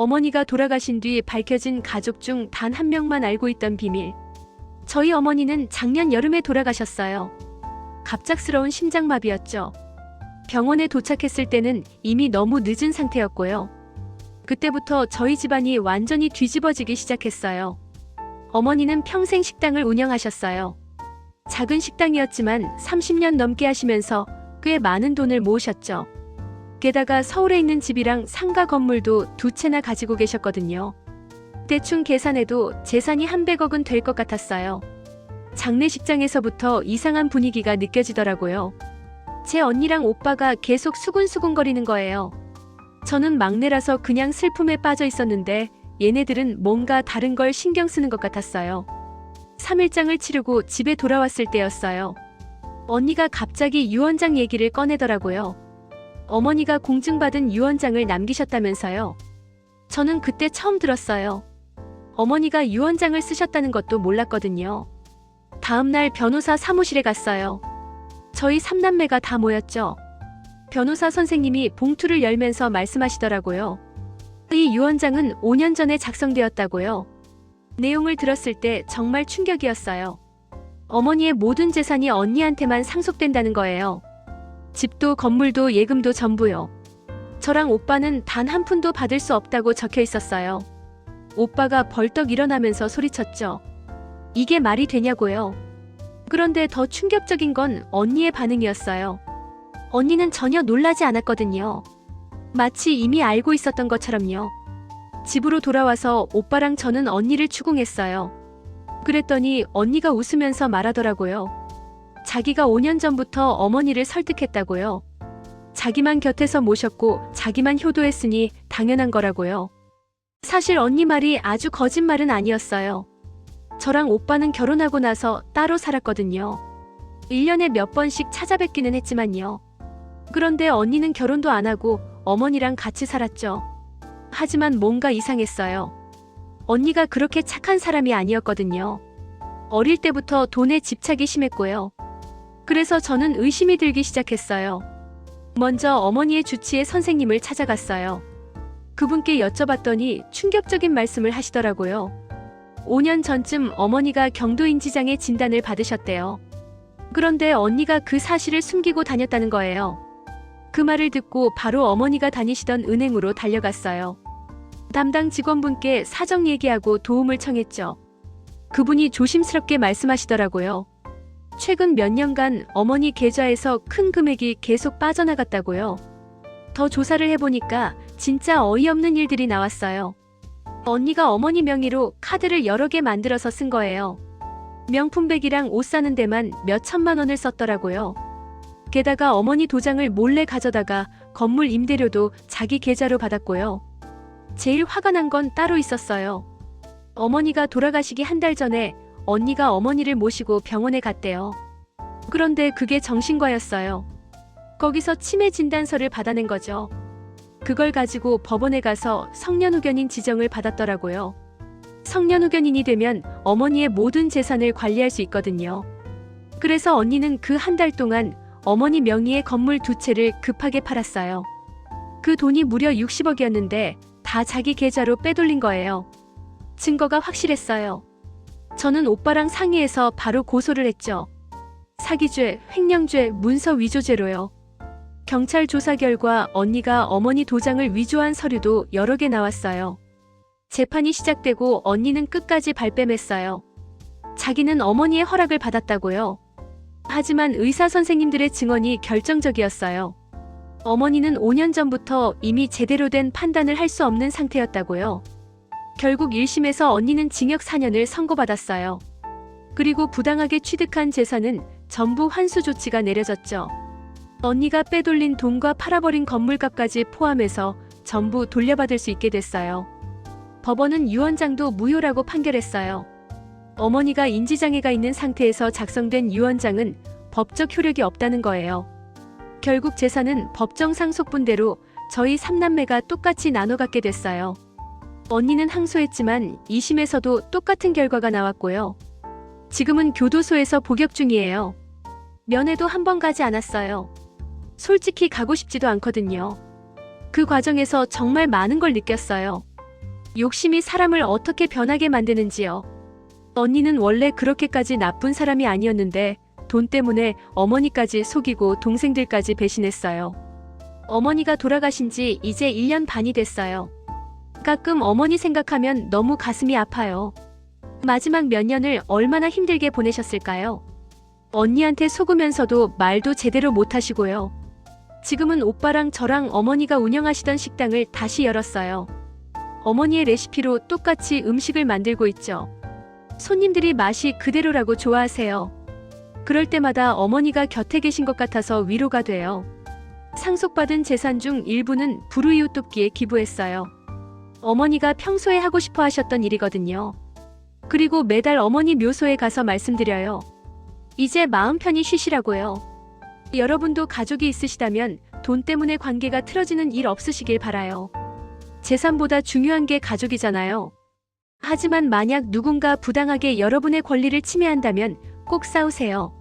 어머니가 돌아가신 뒤 밝혀진 가족 중 단 한 명만 알고 있던 비밀. 저희 어머니는 작년 여름에 돌아가셨어요. 갑작스러운 심장마비였죠. 병원에 도착했을 때는 이미 너무 늦은 상태였고요. 그때부터 저희 집안이 완전히 뒤집어지기 시작했어요. 어머니는 평생 식당을 운영하셨어요. 작은 식당이었지만 30년 넘게 하시면서 꽤 많은 돈을 모으셨죠. 게다가 서울에 있는 집이랑 상가 건물도 2채나 가지고 계셨거든요. 대충 계산해도 재산이 한 100억은 될 것 같았어요. 장례식장에서부터 이상한 분위기가 느껴지더라고요. 제 언니랑 오빠가 계속 수군수군거리는 거예요. 저는 막내라서 그냥 슬픔에 빠져 있었는데 얘네들은 뭔가 다른 걸 신경 쓰는 것 같았어요. 3일장을 치르고 집에 돌아왔을 때였어요. 언니가 갑자기 유언장 얘기를 꺼내더라고요. 어머니가 공증받은 유언장을 남기셨다면서요. 저는 그때 처음 들었어요. 어머니가 유언장을 쓰셨다는 것도 몰랐거든요. 다음날 변호사 사무실에 갔어요. 저희 3남매가 다 모였죠. 변호사 선생님이 봉투를 열면서 말씀하시더라고요. 이 유언장은 5년 전에 작성되었다고요. 내용을 들었을 때 정말 충격이었어요. 어머니의 모든 재산이 언니한테만 상속된다는 거예요. 집도 건물도 예금도 전부요. 저랑 오빠는 단 한 푼도 받을 수 없다고 적혀 있었어요. 오빠가 벌떡 일어나면서 소리쳤죠. 이게 말이 되냐고요. 그런데 더 충격적인 건 언니의 반응이었어요. 언니는 전혀 놀라지 않았거든요. 마치 이미 알고 있었던 것처럼요. 집으로 돌아와서 오빠랑 저는 언니를 추궁했어요. 그랬더니 언니가 웃으면서 말하더라고요. 자기가 5년 전부터 어머니를 설득했다고요. 자기만 곁에서 모셨고 자기만 효도했으니 당연한 거라고요. 사실 언니 말이 아주 거짓말은 아니었어요. 저랑 오빠는 결혼하고 나서 따로 살았거든요. 1년에 몇 번씩 찾아뵙기는 했지만요. 그런데 언니는 결혼도 안 하고 어머니랑 같이 살았죠. 하지만 뭔가 이상했어요. 언니가 그렇게 착한 사람이 아니었거든요. 어릴 때부터 돈에 집착이 심했고요. 그래서 저는 의심이 들기 시작했어요. 먼저 어머니의 주치의 선생님을 찾아갔어요. 그분께 여쭤봤더니 충격적인 말씀을 하시더라고요. 5년 전쯤 어머니가 경도인지장애 진단을 받으셨대요. 그런데 언니가 그 사실을 숨기고 다녔다는 거예요. 그 말을 듣고 바로 어머니가 다니시던 은행으로 달려갔어요. 담당 직원분께 사정 얘기하고 도움을 청했죠. 그분이 조심스럽게 말씀하시더라고요. 최근 몇 년간 어머니 계좌에서 큰 금액이 계속 빠져나갔다고요. 더 조사를 해보니까 진짜 어이없는 일들이 나왔어요. 언니가 어머니 명의로 카드를 여러 개 만들어서 쓴 거예요. 명품백이랑 옷 사는 데만 몇 천만 원을 썼더라고요. 게다가 어머니 도장을 몰래 가져다가 건물 임대료도 자기 계좌로 받았고요. 제일 화가 난 건 따로 있었어요. 어머니가 돌아가시기 한 달 전에 언니가 어머니를 모시고 병원에 갔대요. 그런데 그게 정신과였어요. 거기서 치매 진단서를 받아낸 거죠. 그걸 가지고 법원에 가서 성년후견인 지정을 받았더라고요. 성년후견인이 되면 어머니의 모든 재산을 관리할 수 있거든요. 그래서 언니는 그 한 달 동안 어머니 명의의 건물 2채를 급하게 팔았어요. 그 돈이 무려 60억이었는데 다 자기 계좌로 빼돌린 거예요. 증거가 확실했어요. 저는 오빠랑 상의해서 바로 고소를 했죠. 사기죄, 횡령죄, 문서 위조죄로요. 경찰 조사 결과 언니가 어머니 도장을 위조한 서류도 여러 개 나왔어요. 재판이 시작되고 언니는 끝까지 발뺌했어요. 자기는 어머니의 허락을 받았다고요. 하지만 의사 선생님들의 증언이 결정적이었어요. 어머니는 5년 전부터 이미 제대로 된 판단을 할 수 없는 상태였다고요. 결국 1심에서 언니는 징역 4년을 선고받았어요. 그리고 부당하게 취득한 재산은 전부 환수 조치가 내려졌죠. 언니가 빼돌린 돈과 팔아버린 건물값까지 포함해서 전부 돌려받을 수 있게 됐어요. 법원은 유언장도 무효라고 판결했어요. 어머니가 인지장애가 있는 상태에서 작성된 유언장은 법적 효력이 없다는 거예요. 결국 재산은 법정 상속분대로 저희 3남매가 똑같이 나눠 갖게 됐어요. 언니는 항소했지만 2심에서도 똑같은 결과가 나왔고요. 지금은 교도소에서 복역 중이에요. 면회도 한 번 가지 않았어요. 솔직히 가고 싶지도 않거든요. 그 과정에서 정말 많은 걸 느꼈어요. 욕심이 사람을 어떻게 변하게 만드는지요. 언니는 원래 그렇게까지 나쁜 사람이 아니었는데 돈 때문에 어머니까지 속이고 동생들까지 배신했어요. 어머니가 돌아가신 지 이제 1년 반이 됐어요. 가끔 어머니 생각하면 너무 가슴이 아파요. 마지막 몇 년을 얼마나 힘들게 보내셨을까요? 언니한테 속으면서도 말도 제대로 못하시고요. 지금은 오빠랑 저랑 어머니가 운영하시던 식당을 다시 열었어요. 어머니의 레시피로 똑같이 음식을 만들고 있죠. 손님들이 맛이 그대로라고 좋아하세요. 그럴 때마다 어머니가 곁에 계신 것 같아서 위로가 돼요. 상속받은 재산 중 일부는 불우이웃 돕기에 기부했어요. 어머니가 평소에 하고 싶어 하셨던 일이거든요. 그리고 매달 어머니 묘소에 가서 말씀드려요. 이제 마음 편히 쉬시라고요. 여러분도 가족이 있으시다면 돈 때문에 관계가 틀어지는 일 없으시길 바라요. 재산보다 중요한 게 가족이잖아요. 하지만 만약 누군가 부당하게 여러분의 권리를 침해한다면 꼭 싸우세요.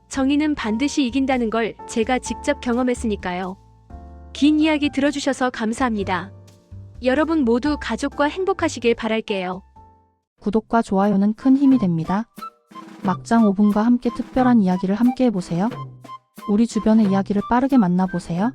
정의는 반드시 이긴다는 걸 제가 직접 경험했으니까요. 긴 이야기 들어주셔서 감사합니다. 여러분 모두 가족과 행복하시길 바랄게요. 구독과 좋아요는 큰 힘이 됩니다. 막장 5분과 함께 특별한 이야기를 함께 해보세요. 우리 주변의 이야기를 빠르게 만나보세요.